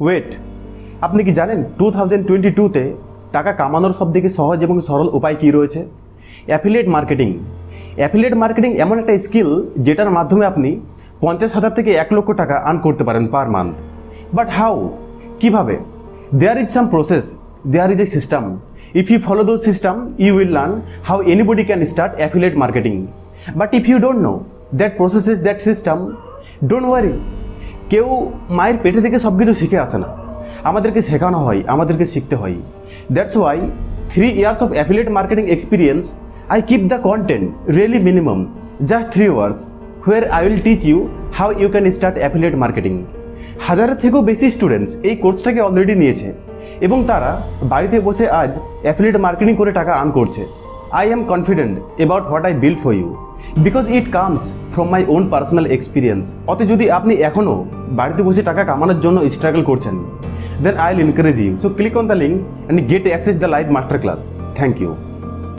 Wait, আপনি কি জানেন 2022-তে টাকা কামানোর সবথেকে সহজ এবং সরল উপায় কী রয়েছে? Affiliate marketing. অ্যাফিলিয়েট মার্কেটিং এমন একটা স্কিল যেটার মাধ্যমে আপনি 50,000 থেকে 1 লক্ষ টাকা আর্ন করতে পারেন পার মান্থ। But how? কীভাবে? There is some process, there is a system. If you follow those system, you will learn how anybody can start affiliate marketing. But if you don't know that process is that system, don't worry. কেউ মায়ের পেটে থেকে সব কিছু শিখে আসে না, আমাদেরকে শেখানো হয়, আমাদেরকে শিখতে হয়। That's why 3 years of affiliate marketing experience, I keep the content really minimum, just 3 hours, where I will teach you how you can start affiliate marketing. হাজারের থেকেও বেশি স্টুডেন্টস এই কোর্সটাকে অলরেডি নিয়েছে এবং তারা বাড়িতে বসে আজ অ্যাফিলিয়েট মার্কেটিং করে টাকা আর্ন করছে। I am confident about what I built for you because it comes from my own personal experience. অতএব যদি আপনি এখনও বাড়িতে বসে টাকা কামানোর জন্য স্ট্রাগল করছেন, then I'll encourage you. So click on the link and get access the live masterclass. Thank you.